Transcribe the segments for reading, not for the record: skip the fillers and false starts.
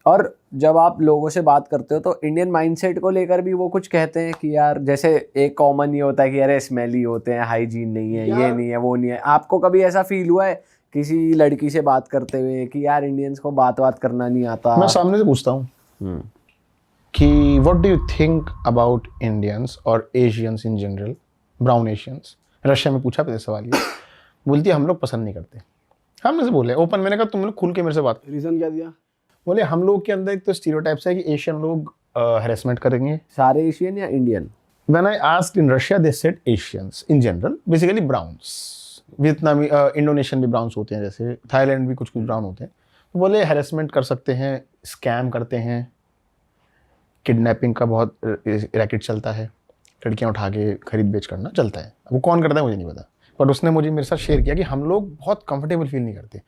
और जब आप लोगों से बात करते हो तो इंडियन माइंडसेट को लेकर भी वो कुछ कहते हैं कि यार जैसे एक कॉमन ये होता है कि अरे स्मेली होते हैं, हाइजीन नहीं है, ये नहीं है, वो नहीं है। आपको कभी ऐसा फील हुआ है किसी लड़की से बात करते हुए कि यार इंडियंस को बात करना नहीं आता? मैं सामने से पूछता हूँ कि what do you think about Indians और Asians in general, brown Asians. Russia में पूछा सवाल ये, बोलती है हम लोग पसंद नहीं करते। हमने से बोले ओपन, मैंने कहा तुम लोग खुल के मेरे से बात। रीजन क्या दिया? बोले हम लोग के अंदर एक तो स्टीरियोटाइप्स है कि एशियन लोग हैरेसमेंट करेंगे। सारे एशियन या Indian? When I asked in Russia, they said Asians in general, basically browns. वियतनामी, इंडोनेशियन भी ब्राउन्स होते हैं, जैसे थाईलैंड भी कुछ ब्राउन होते हैं। तो बोले हैरेसमेंट कर सकते हैं, स्कैम करते हैं, किडनैपिंग का बहुत रैकेट चलता है, लड़कियां उठा के खरीद बेच करना चलता है। वो कौन करता है मुझे नहीं पता, बट उसने मुझे मेरे साथ शेयर किया कि हम लोग बहुत कंफर्टेबल फील नहीं करते।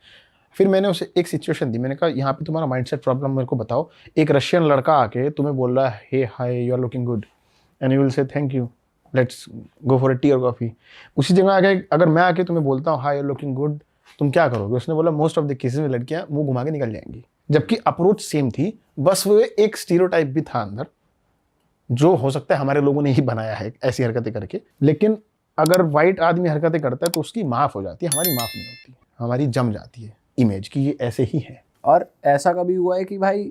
फिर मैंने उसे एक सिचुएशन दी, मैंने कहा यहाँ पे तुम्हारा माइंडसेट प्रॉब्लम मेरे को बताओ। एक रशियन लड़का आके तुम्हें बोल रहा है hey hi you are looking good and you will say thank you, let's go for a tea और कॉफी। उसी जगह आके अगर मैं आके तुम्हें बोलता हूँ hi you are looking good, तुम क्या करोगे? उसने बोला मोस्ट ऑफ द केसेस में लड़कियां मुंह घुमा के निकल जाएंगी। जबकि अप्रोच सेम थी, बस वो एक स्टीरियोटाइप भी था अंदर, जो हो सकता है हमारे लोगों ने ही बनाया है ऐसी हरकतें करके। लेकिन अगर वाइट आदमी हरकतें करता है तो उसकी माफ़ हो जाती है, हमारी माफ़ नहीं होती, हमारी जम जाती है इमेज की ये ऐसे ही है। और ऐसा कभी हुआ है कि भाई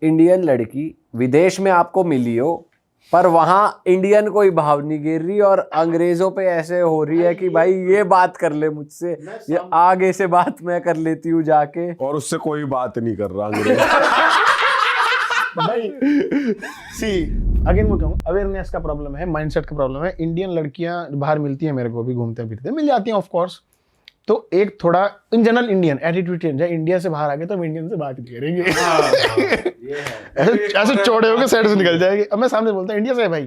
इंडियन लड़की विदेश में आपको मिली हो पर वहाँ इंडियन कोई भाव नहीं गिर रही और अंग्रेजों पे ऐसे हो रही है कि भाई ये बात कर ले मुझसे, ये आगे से बात मैं कर लेती हूँ जाके, और उससे कोई बात नहीं कर रहा अंग्रेज? भाई सी अगेन मैं कहूँ अवेयरनेस का प्रॉब्लम है, माइंडसेट का प्रॉब्लम है। इंडियन लड़कियां बाहर मिलती हैं, मेरे को भी घूमते फिरते मिल जाती हैं ऑफ कोर्स। तो एक थोड़ा in general Indian attitude change है, इंडिया से बाहर आ गए तो हम इंडियन से बात नहीं करेंगे। ऐसे चौड़े होकर साइड से निकल जाएंगे। अब मैं सामने बोलता इंडिया से है भाई,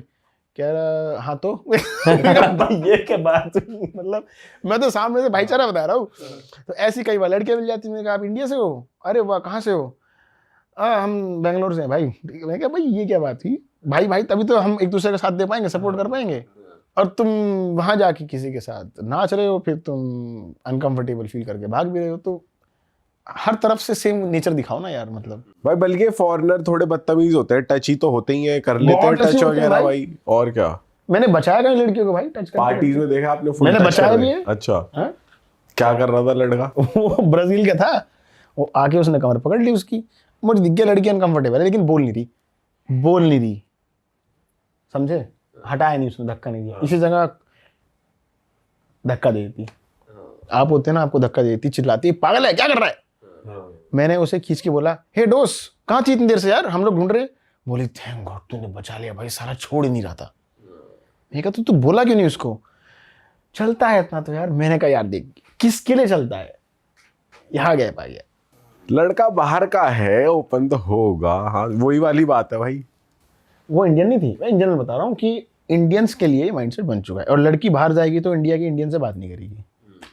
कह रहा हाँ तो भाई ये क्या बात, मतलब मैं तो सामने से भाईचारा बता रहा हूँ। तो ऐसी कई बार लड़कियां मिल जाती, मैंने कहा आप इंडिया से हो? अरे वाह कहाँ से हो? हम बेंगलोर से हैं भाई। मैं कहा भाई ये क्या बात हुई? भाई भाई तभी तो हम एक दूसरे का साथ दे पाएंगे, सपोर्ट कर पाएंगे। और तुम वहां जाके किसी के साथ नाच रहे हो, फिर तुम अनकंफर्टेबल फील करके भाग भी रहे हो। तो हर तरफ से सेम नेचर दिखाओ ना यार, मतलब भाई बल्कि फॉरेनर थोड़े बदतमीज होते हैं, टच ही तो होते ही है, कर लेते हैं टच वगैरह भाई। और क्या, मैंने बचाया कहीं लड़कियों को भाई टच करके? पार्टीज में देखा आपने? मैंने बचाया भी है। अच्छा हा? क्या कर रहा था लड़का? वो ब्राजील का था, वो आके उसने कमर पकड़ ली उसकी। मुझे दिख गया लड़की अनकंफर्टेबल है, लेकिन बोल नहीं रही, समझे? हटाया नहीं उसने, धक्का नहीं दिया। इसी जगह धक्का दे देती, आप होते ना, आपको धक्का दे देती, चिल्लाती पागल है क्या कर रहा है? मैंने उसे खींच के बोला हे दोस्त कहाँ थी इतनी देर से यार, हम लोग ढूंढ रहे। बोली थैंक गॉड तूने बचा लिया भाई, सारा छोड़ ही नहीं रहा था। मैं कहा तू बोला क्यों नहीं उसको? चलता है इतना तो यार। मैंने कहा यार देख किसके लिए चलता है, यहाँ गैप आ गया। लड़का बाहर का है, ओपन तो होगा। हाँ वही वाली बात है भाई। वो इंडियन नहीं थी, मैं इन जनरल बता रहा हूँ कि इंडियंस के लिए माइंडसेट बन चुका है। और लड़की बाहर जाएगी तो इंडिया के इंडियन से बात नहीं करेगी,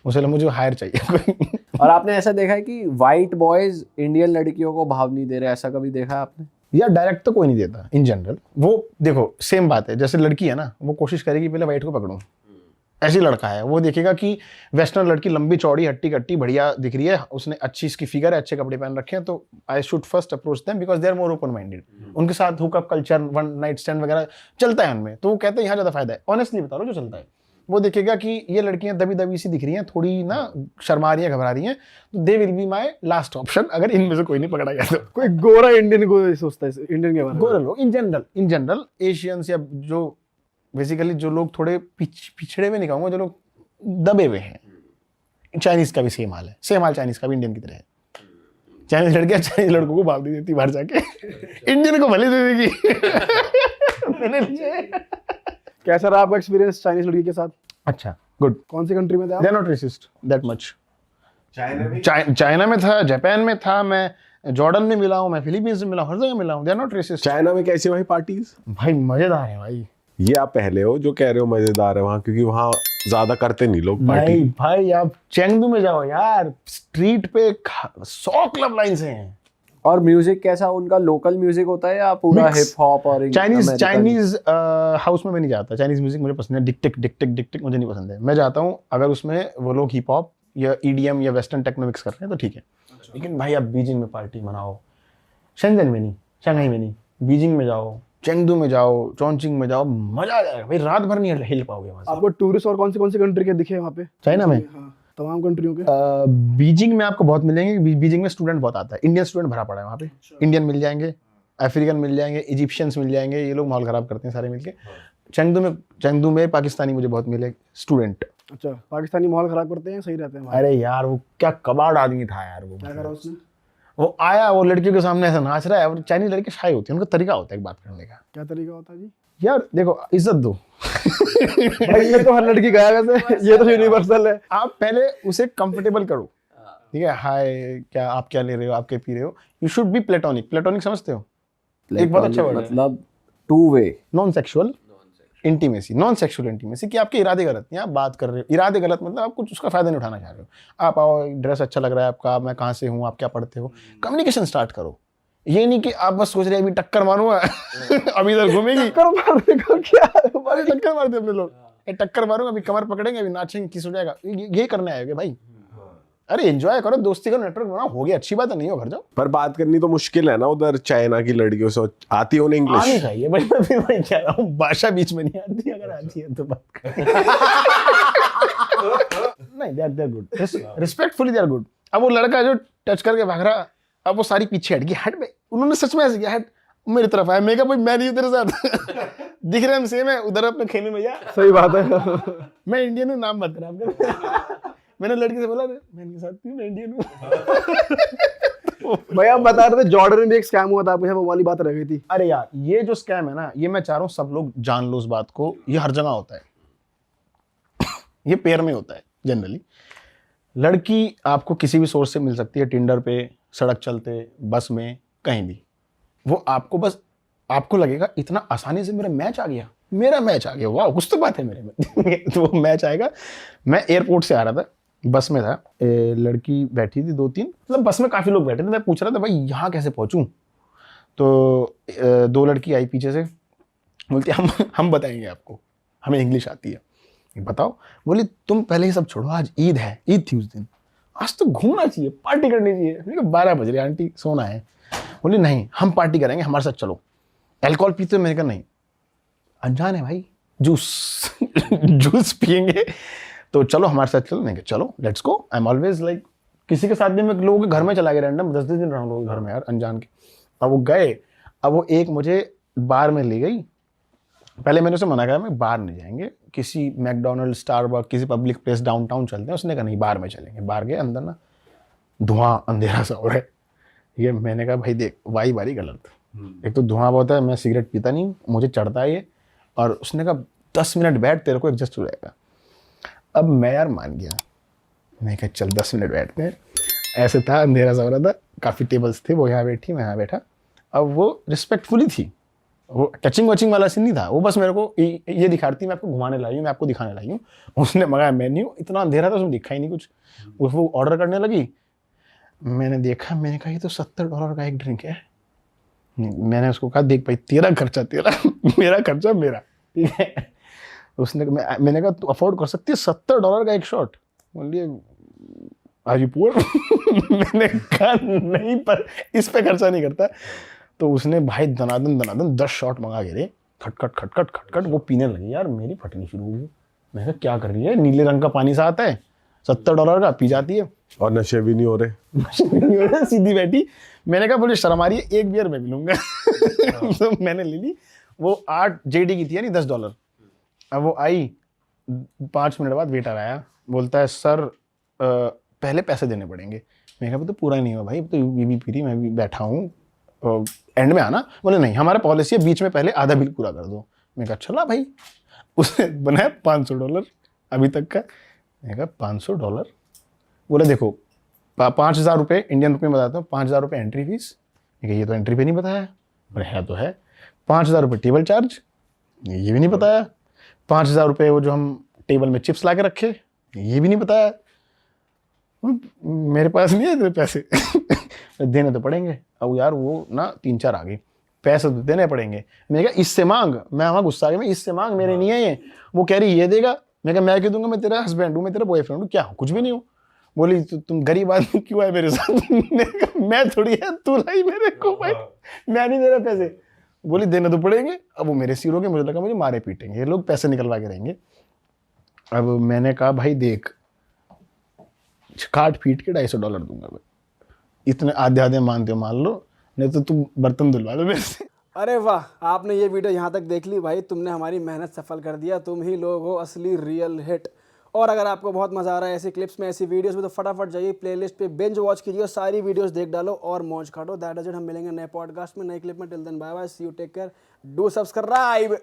उसे मुझे हायर चाहिए कोई। और आपने ऐसा देखा है कि वाइट बॉयज इंडियन लड़कियों को भाव नहीं दे रहे, ऐसा कभी देखा है आपने? या डायरेक्ट तो कोई नहीं देता इन जनरल। वो देखो सेम बात है, जैसे लड़की है ना, वो कोशिश करेगी पहले वाइट को पकड़ूं। ऐसी लड़का है वो देखेगा कि वेस्टर्न लड़की लंबी चौड़ी हट्टी कट्टी बढ़िया दिख रही है, उसने अच्छी इसकी फिगर है, अच्छे कपड़े पहन रखे हैं, तो I should first approach them because they are more open minded. उनके साथ hookup culture, one night stand वगैरह चलता है उनमें, तो वो कहते हैं यहाँ ज़्यादा फायदा है। ऑनेस्टली बता रहा हूँ जो चलता है। वो देखेगा कि ये लड़कियां दबी दबी सी दिख रही हैं, थोड़ी ना शर्मा रही हैं, घबरा रही हैं, तो they will be my last option अगर इनमें से कोई नहीं पकड़ा गया तो। कोई गोरा इंडियन को सोचता है इंडियन के बारे में? गोरे लोग इन जनरल एशियंस या जो बेसिकली जो लोग थोड़े पिछड़े हुए नहीं कहूँगा, जो लोग दबे हुए हैं। चाइनीज का भी सेम हाल है, सेम हाल चाइनीज का भी इंडियन की तरह है। चाइनीज लड़कियां चाइनीज लड़कों को भाव दे देती बाहर जाके, इंडियन को भले दे देगी। कैसा रहा आपका एक्सपीरियंस चाइनीज लड़की के साथ? अच्छा गुड। कौन सी कंट्री में थे आप? They are not racist that much. China में था, जापान में था, मैं जॉर्डन में मिला हूँ, मैं फिलीपींस में मिला हूँ, हर जगह मिला हूँ। They are not racist. China में कैसी भाई पार्टीज? भाई मजेदार है भाई। ये आप पहले हो जो कह रहे हो मजेदार है वहाँ, क्योंकि वहाँ ज्यादा करते नहीं लोग पार्टी। भाई आप चेंगडू में जाओ यार, स्ट्रीट पे 100 क्लब लाइन्स हैं। और म्यूजिक कैसा उनका? लोकल म्यूजिक होता है या पूरा हिप हॉप? और चाइनीज हाउस में मैं नहीं जाता। चाइनीज म्यूजिक मुझे पसंद है, डिक मुझे नहीं पसंद है। मैं जाता हूँ अगर उसमें वो लोग हिप हॉप या ईडीएम या वेस्टर्न टेक्नो मिक्स कर रहे हैं तो ठीक है। लेकिन भाई आप बीजिंग में पार्टी मनाओ, शेंजन में नहीं, शंघाई में नहीं, बीजिंग में जाओ, चेंगडू में जाओ, चॉन्चिंग में जाओ, मजा आ जाएगा भाई, रात भर नहीं हिल पाओगे वहां से। आपको टूरिस्ट और कौन सी कंट्री के दिखे वहाँ पे? चाइना में हाँ, तमाम कंट्रियों के। बीजिंग में आपको बहुत मिलेंगे, बीजिंग में स्टूडेंट बहुत आता है, इंडियन स्टूडेंट भरा पड़ा है वहाँ पे। इंडियन मिल जाएंगे, अफ्रीकन मिल जाएंगे, इजिप्शियंस मिल जाएंगे, ये लोग माहौल खराब करते हैं सारे मिलके। चेंगडू में पाकिस्तानी मुझे बहुत मिले स्टूडेंट। अच्छा, पाकिस्तानी माहौल खराब करते हैं, सही रहते हैं वहाँ? अरे यार वो क्या कबाड़ आदमी था यार वो। क्या करा उसने? वो आया, वो लड़कियों के सामने ऐसा नाच रहा है, और चाइनीज लड़के शाय होती है, उनका तरीका होता है एक बात करने का। क्या तरीका होता है जी? यार देखो, इज्जत दो। भाई ये तो हर लड़की गया वैसे, ये तो यूनिवर्सल है। आप पहले उसे कंफर्टेबल करो, ठीक है, हाय क्या आप क्या ले रहे हो, आप क्या पी रहे हो, you should be platonic. Platonic समझते हो? एक बहुत अच्छा वर्ड है, मतलब two way, non sexual intimacy. Non sexual intimacy कि आपके इरादे गलत नहीं, आप बात कर रहे हो, इरादे गलत मतलब आप कुछ उसका फायदा नहीं उठाना चाह रहे हो। आप आओ, ड्रेस अच्छा लग रहा है आपका, मैं कहाँ से हूँ, आप क्या पढ़ते हो, कम्युनिकेशन स्टार्ट करो। ये नहीं कि आप बस सोच रहे हैं अभी टक्कर मारूंगा अभी इधर घूमेगी, टक्कर मारने का क्या? अरे टक्कर मारते अपने लोग, टक्कर मारूंगा अभी, कमर पकड़ेंगे अभी, नाचेंगे, किस हो जाएगा, ये करने आएगे भाई। अरे एंजॉय करो, दोस्ती करो, नेटवर्क बनाओ, हो गया, अच्छी बात है, नहीं हो घर जाओ। पर बात करनी तो मुश्किल है ना उधर चाइना की लड़कियों से, आती है उन्हें इंग्लिश? आनी चाहिए भाई, मैं फिर वही कह रहा हूँ, भाषा बीच में नहीं आती, अगर आती है तो बात कर। नहीं, they are good, respectfully they are good. अब वो लड़का जो टच करके भाग रहा, अब वो सारी पीछे हट गई, हट बे, उन्होंने सच में ऐसे किया, हट मेरी तरफ आया, मैं कहा भाई मैं नहीं हूँ तेरे साथ दिख रहे हम सेम है, उधर अपने खेलने में जा। सही बात है। मैं इंडियन हूँ, नाम मत खराब। मैंने लड़की से बोला मैं इनके साथ थी, मैं इंडियन हूँ। भाई आप बता रहे थे जॉर्डन में भी एक स्कैम हुआ था, आपके साथ वो वाली बात रह गई थी। अरे यार ये जो स्कैम है ना, ये मैं चाह रहा हूँ सब लोग जान लो उस बात को, ये हर जगह होता है। ये पेयर में होता है जनरली। लड़की आपको किसी भी सोर्स से मिल सकती है, टिंडर पे, सड़क चलते, बस में, कहीं भी। वो आपको बस, आपको लगेगा इतना आसानी से मेरा मैच आ गया, वाह कुछ तो बात है मेरे में। तो वो मैच आएगा। मैं एयरपोर्ट से आ रहा था, बस में था, लड़की बैठी थी 2-3, मतलब बस में काफ़ी लोग बैठे थे, मैं पूछ रहा था भाई यहाँ कैसे पहुँचूँ। तो 2 लड़की आई पीछे से, बोलती हम बताएंगे आपको, हमें इंग्लिश आती है, बताओ। बोली तुम पहले ही सब छोड़ो, आज ईद है, ईद थी उस दिन, आज तो घूमना चाहिए, पार्टी करनी चाहिए। 12 बज रहे, आंटी सोना है। बोली नहीं हम पार्टी करेंगे, हमारे साथ चलो। अल्कोहल पीते हो? मैंने कहा नहीं, अनजान है भाई, जूस पियेंगे तो चलो हमारे साथ चलो। नहीं चलो let's go. I am always like, किसी के साथ भी मैं लोगों के घर में चला गया रैंडम, 10 दिन रहा लोगों के घर में यार, अनजान के। अब वो गए, अब वो एक मुझे बार में ले गई। पहले मैंने उसे मना करा, मैं बार नहीं जाएंगे, किसी मैकडोनल्ड, स्टारबक, किसी पब्लिक प्लेस डाउनटाउन चलते हैं। उसने कहा नहीं बार में चलेंगे। बार गए, अंदर ना धुआं अंधेरा सा हो रहा है। ये मैंने कहा भाई देख वाई बारी गलत, एक तो धुआं बहुत है, मैं सिगरेट पीता नहीं, मुझे चढ़ता है ये। और उसने कहा 10 मिनट बैठ, तेरे को एडजस्ट हो जाएगा। अब मैं यार मान गया, मैं कहा चल 10 मिनट बैठते हैं। ऐसे था, अंधेरा सा हो रहा था, काफ़ी टेबल्स थे, वो यहाँ बैठी, मैं यहाँ बैठा। अब वो रिस्पेक्टफुली थी, वो टचिंग वचिंग वाला सीन नहीं था, वो बस मेरे को ये दिखाती मैं आपको घुमाने लाई हूँ, मैं आपको दिखाने लाई हूँ। उसने मंगाया मेन्यू, इतना अंधेरा था उसमें दिखा ही नहीं कुछ। वो ऑर्डर करने लगी, मैंने देखा, मैंने कहा ये तो $70 का एक ड्रिंक है। मैंने उसको कहा देख भाई तेरा खर्चा तेरा, मेरा खर्चा मेरा, ठीक है। उसने मैंने कहा तू अफोर्ड कर सकती है $70 का एक शॉट? बोलिए आर यू पुअर? मैंने कहा नहीं, पर इस पे खर्चा नहीं करता। तो उसने भाई दनादन 10 शॉट मंगा के दे, खटखट वो पीने लगी। यार मेरी फटनी शुरू हो गई। मैं कहा क्या कर रही है, नीले रंग का पानी सा आता है, $70 का, पी जाती है, और नशे भी नहीं हो रहे। सीधी बैठी। मैंने कहा बोले शर्म आ रही है, एक बियर मैं भी लूंगा। तो मैंने ले ली। वो 8 JD की थी, यानी $10। अब वो आई, 5 मिनट बाद वेटर आया, बोलता है सर पहले पैसे देने पड़ेंगे। मैं कहा तो पूरा नहीं हुआ भाई, तो ये भी पी रही, मैं भी बैठा हूँ, एंड में आना। बोले नहीं हमारा पॉलिसी है, बीच में पहले आधा बिल पूरा कर दो। मैं कहा चला भाई। उसने बनाया $500 अभी तक का। मैं कहा $500? बोले देखो 5,000 रुपये इंडियन रुपये में बताता हूँ, 5,000 रुपये एंट्री फीस। ये तो एंट्री पे नहीं बताया। बोले है तो है। 5,000 रुपये टेबल चार्ज, ये भी नहीं बताया। 5,000 रुपये वो जो हम टेबल में चिप्स ला के रखे, ये भी नहीं बताया। मेरे पास नहीं है इतने पैसे। देने तो पड़ेंगे। अब यार वो ना 3-4 आ गई, पैसे तो देने पड़ेंगे। मैं कहा इससे मांग, मैं वहाँ गुस्सा आ गया, मैं इससे मांग, मेरे नहीं है ये। वो कह रही ये देगा। मैं कहा मैं क्यों दूंगा, मैं तेरा हस्बैंड हूँ, मैं तेरा बॉयफ्रेंड हूँ, क्या हूँ, कुछ भी नहीं हूँ। बोली तुम गरीब आदमी क्यों आए मेरे साथ? मैंने कहा, मैं थोड़ी है, तू लाई मेरे को भाई, मैं नहीं दे रहा पैसे। बोली देने तो पड़ेंगे। अब वो मेरे सिर हो गए, मुझे लगा मुझे मारे पीटेंगे ये लोग, पैसे निकलवा के रहेंगे। अब मैंने कहा भाई देख, काट पीट के $250 दूंगा भाई, इतने आधे आधे मानते हो मान लो, नहीं तो तुम बर्तन धुलवा लो मेरे से। अरे वाह, आपने ये वीडियो यहाँ तक देख ली भाई, तुमने हमारी मेहनत सफल कर दिया, तुम ही लोग हो असली रियल हिट। और अगर आपको बहुत मजा आ रहा है ऐसी क्लिप्स में, ऐसी वीडियोस में, तो फटाफट जाइए प्लेलिस्ट पे बिंज वॉच कीजिए, सारी वीडियोस देख डालो और मौज काटो। That is it. हम मिलेंगे नए पॉडकास्ट में, नए क्लिप में। Till then bye bye, see you, take care, do subscribe.